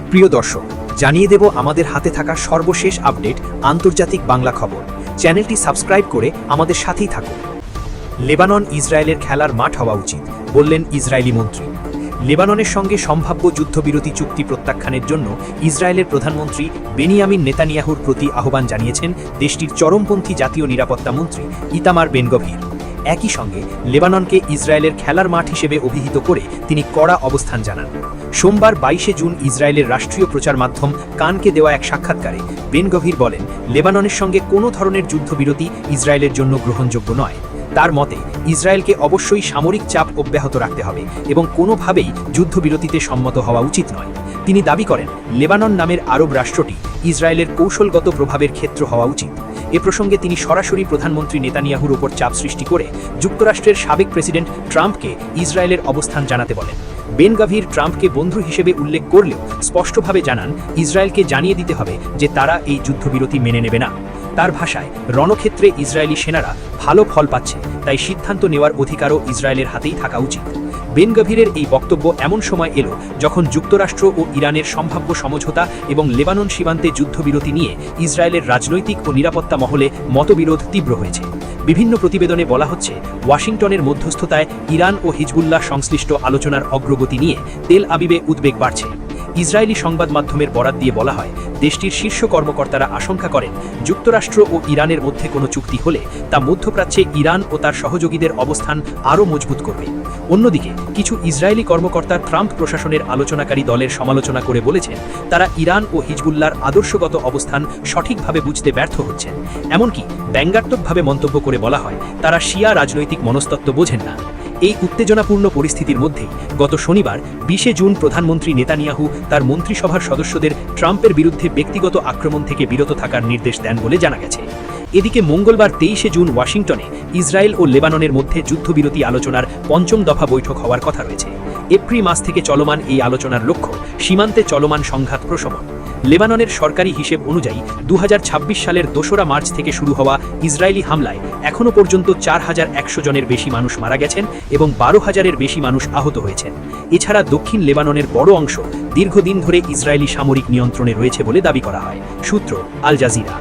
প্রিয় দর্শক, জানিয়ে দেব আমাদের হাতে থাকা সর্বশেষ আপডেট আন্তর্জাতিক বাংলা খবর। চ্যানেলটি সাবস্ক্রাইব করে আমাদের সাথেই থাকুন। লেবানন ইসরায়েলের খেলার মাঠ হওয়া উচিত, বললেন ইসরায়েলি মন্ত্রী। লেবাননের সঙ্গে সম্ভাব্য যুদ্ধবিরতি চুক্তি প্রত্যাখ্যানের জন্য ইসরায়েলের প্রধানমন্ত্রী বেনিয়ামিন নেতানিয়াহুর প্রতি আহ্বান জানিয়েছেন দেশটির চরমপন্থী জাতীয় নিরাপত্তা মন্ত্রী ইতামার বেন-গভির। একই সঙ্গে লেবাননকে ইসরায়েলের খেলার মাঠ হিসেবে অভিহিত করে তিনি কড়া অবস্থান জানান। সোমবার 22 জুন ইসরায়েলের রাষ্ট্রীয় প্রচার মাধ্যম কানকে দেওয়া এক সাক্ষাৎকারে বেন-গভির বলেন, লেবাননের সঙ্গে কোনো ধরনের যুদ্ধবিরতি ইসরায়েলের জন্য গ্রহণযোগ্য নয়। তার মতে ইসরায়েলকে অবশ্যই সামরিক চাপ অব্যাহত রাখতে হবে এবং কোনোভাবেই যুদ্ধবিরতিতে সম্মত হওয়া উচিত নয়। তিনি দাবি করেন, লেবানন নামের আরব রাষ্ট্রটি ইসরায়েলের কৌশলগত প্রভাবের ক্ষেত্র হওয়া উচিত। এ প্রসঙ্গে তিনি সরাসরি প্রধানমন্ত্রী নেতানিয়াহুর উপর চাপ সৃষ্টি করে যুক্তরাষ্ট্রের সাবেক প্রেসিডেন্ট ট্রাম্পকে ইসরায়েলের অবস্থান জানাতে বলেন। বেন-গভির ট্রাম্পকে বন্ধু হিসেবে উল্লেখ করলেও স্পষ্টভাবে জানান, ইসরায়েলকে জানিয়ে দিতে হবে যে তারা এই যুদ্ধবিরতি মেনে নেবে না। তার ভাষায়, রণক্ষেত্রে ইসরায়েলি সেনারা ভালো ফল পাচ্ছে, তাই সিদ্ধান্ত নেওয়ার অধিকারও ইসরায়েলের হাতেই থাকা উচিত। বেন-গভিরের এই বক্তব্য এমন সময় এলো যখন যুক্তরাষ্ট্র ও ইরানের সম্ভাব্য সমঝোতা এবং লেবানন সীমান্তে যুদ্ধবিরতি নিয়ে ইসরায়েলের রাজনৈতিক ও নিরাপত্তা মহলে মতবিরোধ তীব্র হয়েছে। বিভিন্ন প্রতিবেদনে বলা হচ্ছে, ওয়াশিংটনের মধ্যস্থতায় ইরান ও হিজবুল্লাহ সংশ্লিষ্ট আলোচনার অগ্রগতি নিয়ে তেল আবিবে উদ্বেগ বাড়ছে। ইসরায়েলি সংবাদ মাধ্যমের বরাত দিয়ে বলা হয়, দেশটির শীর্ষ কর্মকর্তারা আশঙ্কা করেন, যুক্তরাষ্ট্র ও ইরানের মধ্যে কোনো চুক্তি হলে তা মধ্যপ্রাচ্যে ইরান ও তার সহযোগীদের অবস্থান আরও মজবুত করবে। অন্যদিকে কিছু ইসরায়েলি কর্মকর্তা ট্রাম্প প্রশাসনের আলোচনাকারী দলের সমালোচনা করে বলেছেন, তারা ইরান ও হিজবুল্লাহর আদর্শগত অবস্থান সঠিকভাবে বুঝতে ব্যর্থ হচ্ছেন। এমনকি ব্যঙ্গাত্মকভাবে মন্তব্য করে বলা হয়, তারা শিয়া রাজনৈতিক মনস্তত্ত্ব বোঝেন না। এই উত্তেজনাপূর্ণ পরিস্থিতির মধ্যেই গত শনিবার 20 জুন প্রধানমন্ত্রী নেতানিয়াহু তার মন্ত্রিসভার সদস্যদের ট্রাম্পের বিরুদ্ধে ব্যক্তিগত আক্রমণ থেকে বিরত থাকার নির্দেশ দেন বলে জানা গেছে। এদিকে মঙ্গলবার 23 জুন ওয়াশিংটনে ইসরায়েল ও লেবাননের মধ্যে যুদ্ধবিরতি আলোচনার 5ম দফা বৈঠক হওয়ার কথা রয়েছে। এপ্রিল মাস থেকে চলমান এই আলোচনার লক্ষ্য সীমান্তে চলমান সংঘাত প্রশমন। লেবাননের সরকারি হিসেব অনুযায়ী 2026 সালের 2 মার্চ থেকে শুরু হওয়া ইসরায়েলি হামলায় এখনও পর্যন্ত 4100 জনের বেশি মানুষ মারা গেছেন এবং 12,000-এর বেশি মানুষ আহত হয়েছেন। এছাড়া দক্ষিণ লেবাননের বড় অংশ দীর্ঘদিন ধরে ইসরায়েলি সামরিক নিয়ন্ত্রণে রয়েছে বলে দাবি করা হয়। সূত্র আল জাজিরা।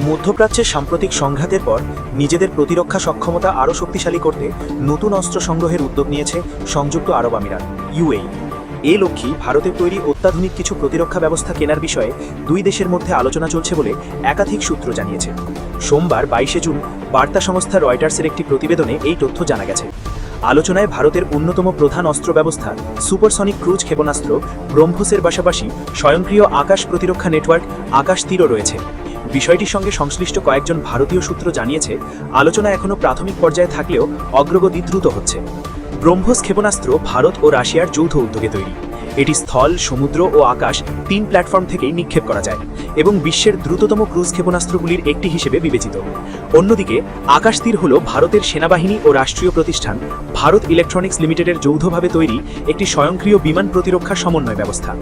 মধ্যপ্রাচ্যের সাম্প্রতিক সংঘাতের পর নিজেদের প্রতিরক্ষা সক্ষমতা আরও শক্তিশালী করতে নতুন অস্ত্র সংগ্রহের উদ্যোগ নিয়েছে সংযুক্ত আরব আমিরাত ইউএই। এই লক্ষ্যে ভারতের তৈরি অত্যাধুনিক কিছু প্রতিরক্ষা ব্যবস্থা কেনার বিষয়ে দুই দেশের মধ্যে আলোচনা চলছে বলে একাধিক সূত্র জানিয়েছে। সোমবার 22 জুন বার্তা সংস্থা রয়টার্সের একটি প্রতিবেদনে এই তথ্য জানা গেছে। আলোচনায় ভারতের অন্যতম প্রধান অস্ত্র ব্যবস্থা সুপারসনিক ক্রুজ ক্ষেপণাস্ত্র ব্রহ্মসের পাশাপাশি স্বয়ংক্রিয় আকাশ প্রতিরক্ষা নেটওয়ার্ক আকাশ তীরও রয়েছে। বিষয়টির সঙ্গে সংশ্লিষ্ট কয়েকজন ভারতীয় সূত্র জানিয়েছে, আলোচনা এখনও প্রাথমিক পর্যায়ে থাকলেও অগ্রগতি দ্রুত হচ্ছে। ব্রহ্মস ক্ষেপণাস্ত্র ভারত ও রাশিয়ার যৌথ উদ্যোগে তৈরি। এটি স্থল, সমুদ্র ও আকাশ 3 প্ল্যাটফর্ম থেকেই নিক্ষেপ করা যায় এবং বিশ্বের দ্রুততম ক্রুজ ক্ষেপণাস্ত্রগুলির একটি হিসেবে বিবেচিত। অন্যদিকে আকাশ তীর হল ভারতের সেনাবাহিনী ও রাষ্ট্রীয় প্রতিষ্ঠান ভারত ইলেকট্রনিক্স লিমিটেডের যৌথভাবে তৈরি একটি স্বয়ংক্রিয় বিমান প্রতিরক্ষা সমন্বয় ব্যবস্থা।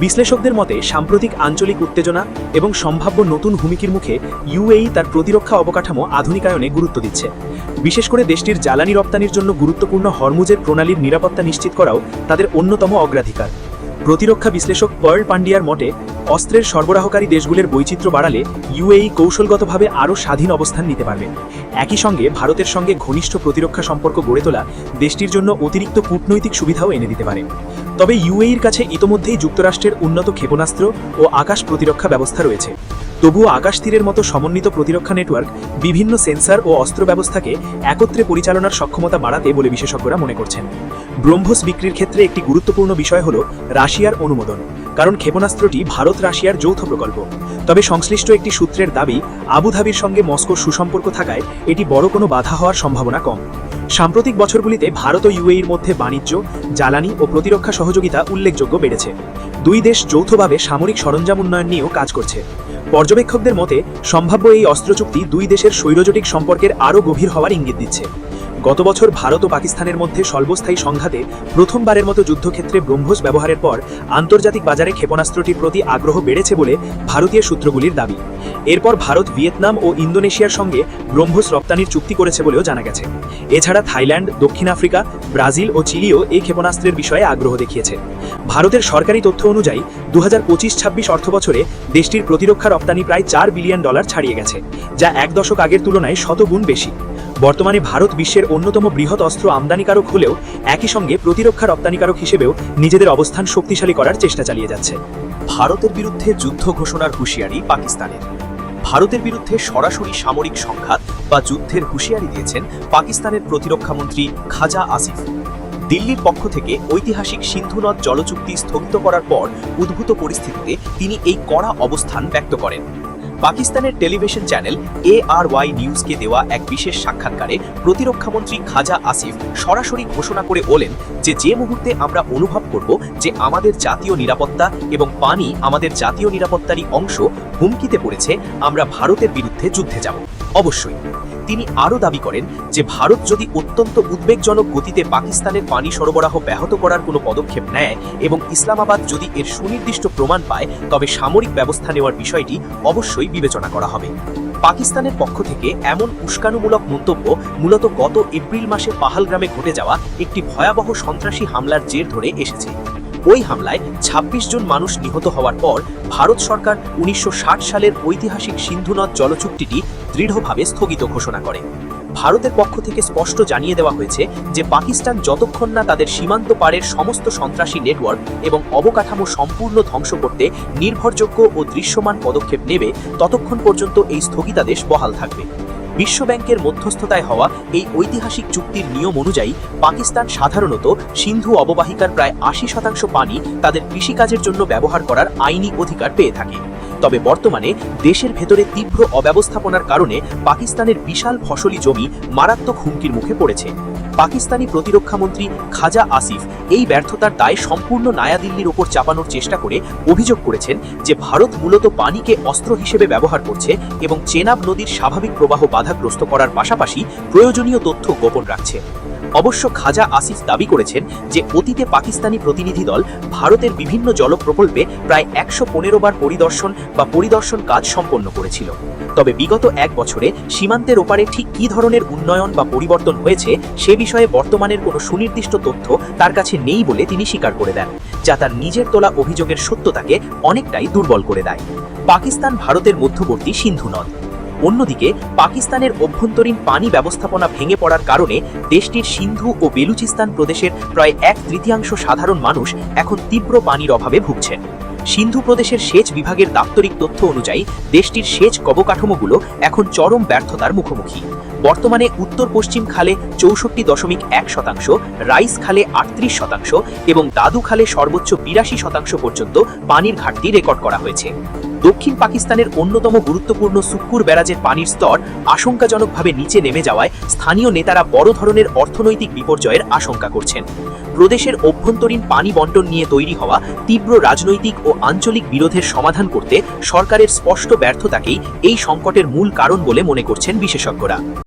বিশ্লেষকদের মতে, সাম্প্রতিক আঞ্চলিক উত্তেজনা এবং সম্ভাব্য নতুন হুমকির মুখে ইউএই তার প্রতিরক্ষা অবকাঠামো আধুনিকায়নে গুরুত্ব দিচ্ছে। বিশেষ করে দেশটির জ্বালানি রপ্তানির জন্য গুরুত্বপূর্ণ হরমুজের প্রণালীর নিরাপত্তা নিশ্চিত করাও তাদের অন্যতম অগ্রাধিকার। প্রতিরক্ষা বিশ্লেষক পার্ল পান্ডিয়ার মতে, অস্ত্রের সরবরাহকারী দেশগুলোর বৈচিত্র্য বাড়ালে ইউএই কৌশলগতভাবে আরও স্বাধীন অবস্থান নিতে পারবে। একই সঙ্গে ভারতের সঙ্গে ঘনিষ্ঠ প্রতিরক্ষা সম্পর্ক গড়ে তোলা দেশটির জন্য অতিরিক্ত কূটনৈতিক সুবিধাও এনে দিতে পারে। তবে ইউএইর কাছে ইতোমধ্যেই যুক্তরাষ্ট্রের উন্নত ক্ষেপণাস্ত্র ও আকাশ প্রতিরক্ষা ব্যবস্থা রয়েছে। তবুও আকাশ তীরের মতো সমন্বিত প্রতিরক্ষা নেটওয়ার্ক বিভিন্ন সেন্সর ও অস্ত্র ব্যবস্থাকে একত্রে পরিচালনার সক্ষমতা বাড়াতে বলে বিশেষজ্ঞরা মনে করছেন। ব্রহ্মস বিক্রির ক্ষেত্রে একটি গুরুত্বপূর্ণ বিষয় হল রাশিয়ার অনুমোদন, কারণ ক্ষেপণাস্ত্রটি ভারত রাশিয়ার যৌথ প্রকল্প। তবে সংশ্লিষ্ট একটি সূত্রের দাবি, আবুধাবির সঙ্গে মস্কোর সুসম্পর্ক থাকায় এটি বড় কোনো বাধা হওয়ার সম্ভাবনা কম। সাম্প্রতিক বছরগুলিতে ভারত ও ইউএইর মধ্যে বাণিজ্য, জ্বালানি ও প্রতিরক্ষা সহযোগিতা উল্লেখযোগ্য বেড়েছে। দুই দেশ যৌথভাবে সামরিক সরঞ্জাম উন্নয়ন নিয়েও কাজ করছে। পর্যবেক্ষকদের মতে, সম্ভাব্য এই অস্ত্র চুক্তি দুই দেশের স্বৈরজোটিক সম্পর্কের আরও গভীর হওয়ার ইঙ্গিত দিচ্ছে। গত বছর ভারত ও পাকিস্তানের মধ্যে স্বল্পস্থায়ী সংঘাতে প্রথমবারের মতো যুদ্ধক্ষেত্রে ব্রহ্মোস ব্যবহারের পর আন্তর্জাতিক বাজারে ক্ষেপণাস্ত্রটির প্রতি আগ্রহ বেড়েছে বলে ভারতীয় সূত্রগুলির দাবি। এরপর ভারত ভিয়েতনাম ও ইন্দোনেশিয়ার সঙ্গে ব্রহ্মোস রপ্তানির চুক্তি করেছে বলেও জানা গেছে। এছাড়া থাইল্যান্ড, দক্ষিণ আফ্রিকা, ব্রাজিল ও চিলিও এই ক্ষেপণাস্ত্রের বিষয়ে আগ্রহ দেখিয়েছে। ভারতের সরকারি তথ্য অনুযায়ী 2025-26 অর্থবছরে দেশটির প্রতিরক্ষা রপ্তানি প্রায় $4 বিলিয়ন ছাড়িয়ে গেছে, যা এক দশক আগের তুলনায় শতগুণ বেশি। বর্তমানে ভারত বিশ্বের অন্যতম বৃহৎ অস্ত্র আমদানিকারক হলেও একই সঙ্গে প্রতিরক্ষা রপ্তানিকারক হিসেবেও নিজেদের অবস্থান শক্তিশালী করার চেষ্টা চালিয়ে যাচ্ছে। ভারতের বিরুদ্ধে যুদ্ধ ঘোষণার হুঁশিয়ারি পাকিস্তানের। ভারতের বিরুদ্ধে সরাসরি সামরিক সংঘাত বা যুদ্ধের হুঁশিয়ারি দিয়েছেন পাকিস্তানের প্রতিরক্ষা মন্ত্রী খাজা আসিফ। দিল্লির পক্ষ থেকে ঐতিহাসিক সিন্ধু নদ জলচুক্তি স্থগিত করার পর উদ্ভূত পরিস্থিতিতে তিনি এই কড়া অবস্থান ব্যক্ত করেন। পাকিস্তানের টেলিভিশন চ্যানেল ARY নিউজকে দেওয়া এক বিশেষ সাক্ষাৎকারে প্রতিরক্ষামন্ত্রী খাজা আসিফ সরাসরি ঘোষণা করে বলেন যে মুহূর্তে আমরা অনুভব করব যে আমাদের জাতীয় নিরাপত্তা এবং পানি আমাদের জাতীয় নিরাপত্তারই অংশ হুমকিতে পড়েছে, আমরা ভারতের বিরুদ্ধে যুদ্ধে যাব। অবশ্যই তিনি আরও দাবি করেন যে ভারত যদি অত্যন্ত উদ্বেগজনক গতিতে পাকিস্তানের পানি সরবরাহ ব্যাহত করার কোনো পদক্ষেপ নেয় এবং ইসলামাবাদ যদি এর সুনির্দিষ্ট প্রমাণ পায়, তবে সামরিক ব্যবস্থা নেওয়ার বিষয়টি অবশ্যই বিবেচনা করা হবে। পাকিস্তানের পক্ষ থেকে এমন উস্কানিমূলক মন্তব্য মূলত গত এপ্রিল মাসে পাহালগ্রামে ঘটে যাওয়া একটি ভয়াবহ সন্ত্রাসী হামলার জের ধরে এসেছে। ওই হামলায় 26 জন মানুষ নিহত হওয়ার পর ভারত সরকার 1960 সালের ঐতিহাসিক সিন্ধু নদ জলচুক্তিটি দৃঢ়ভাবে স্থগিত ঘোষণা করে। ভারতের পক্ষ থেকে স্পষ্ট জানিয়ে দেওয়া হয়েছে যে পাকিস্তান যতক্ষণ না তাদের সীমান্ত পারের সমস্ত সন্ত্রাসী নেটওয়ার্ক এবং অবকাঠামো সম্পূর্ণ ধ্বংস করতে নির্ভরযোগ্য ও দৃশ্যমান পদক্ষেপ নেবে, ততক্ষণ পর্যন্ত এই স্থগিতাদেশ বহাল থাকবে। বিশ্বব্যাংকের মধ্যস্থতায় হওয়া এই ঐতিহাসিক চুক্তির নিয়ম অনুযায়ী পাকিস্তান সাধারণত সিন্ধু অববাহিকার প্রায় 80% পানি তাদের কৃষিকাজের জন্য ব্যবহার করার আইনি অধিকার পেয়ে থাকে। তবে বর্তমানে দেশের ভেতরে তীব্র অব্যবস্থাপনার কারণে পাকিস্তানের বিশাল ফসলি জমি মারাত্মক হুমকির মুখে পড়েছে। পাকিস্তানি প্রতিরক্ষামন্ত্রী খাজা আসিফ এই ব্যর্থতার দায় সম্পূর্ণ নয়াদিল্লির ওপর চাপানোর চেষ্টা করে অভিযোগ করেছেন যে ভারত মূলত পানিকে অস্ত্র হিসেবে ব্যবহার করছে এবং চেনাব নদীর স্বাভাবিক প্রবাহ বাধাগ্রস্ত করার পাশাপাশি প্রয়োজনীয় তথ্য গোপন রাখছে। অবশ্য খাজা আসিফ দাবি করেছেন যে অতীতে পাকিস্তানি প্রতিনিধি দল ভারতের বিভিন্ন জল প্রকল্পে প্রায় 115 বার পরিদর্শন কাজ সম্পন্ন করেছিল। তবে বিগত এক বছরে সীমান্তের ওপারে ঠিক কী ধরনের উন্নয়ন বা পরিবর্তন হয়েছে সে বিষয়ে বর্তমানের কোনো সুনির্দিষ্ট তথ্য তার কাছে নেই বলে তিনি স্বীকার করে দেন, যা তার নিজের তোলা অভিযোগের সত্যতাকে অনেকটাই দুর্বল করে দেয়। পাকিস্তান ভারতের মধ্যবর্তী সিন্ধু নদ। অন্যদিকে পাকিস্তানের অভ্যন্তরীণ পানি ব্যবস্থাপনা ভেঙে পড়ার কারণে দেশটির সিন্ধু ও বেলুচিস্তান প্রদেশের প্রায় 1/3 সাধারণ মানুষ এখন তীব্র পানির অভাবে ভুগছেন। সিন্ধু প্রদেশের সেচ বিভাগের দাপ্তরিক তথ্য অনুযায়ী দেশটির সেচ অবকাঠামোগুলো এখন চরম ব্যর্থতার মুখোমুখি। বর্তমানে উত্তর পশ্চিম খালে 64.1%, রাইস খালে 38% এবং দাদু খালে সর্বোচ্চ 82% পর্যন্ত পানির ঘাটতি রেকর্ড করা হয়েছে। দক্ষিণ পাকিস্তানের অন্যতম গুরুত্বপূর্ণ সুক্কুর ব্যারাজের পানির স্তর আশঙ্কাজনকভাবে নিচে নেমে যাওয়ায় স্থানীয় নেতারা বড় ধরনের অর্থনৈতিক বিপর্যয়ের আশঙ্কা করছেন। প্রদেশের অভ্যন্তরীণ পানি বণ্টন নিয়ে তৈরি হওয়া তীব্র রাজনৈতিক ও আঞ্চলিক বিরোধের সমাধান করতে সরকারের স্পষ্ট ব্যর্থতাকেই এই সংকটের মূল কারণ বলে মনে করছেন বিশেষজ্ঞরা।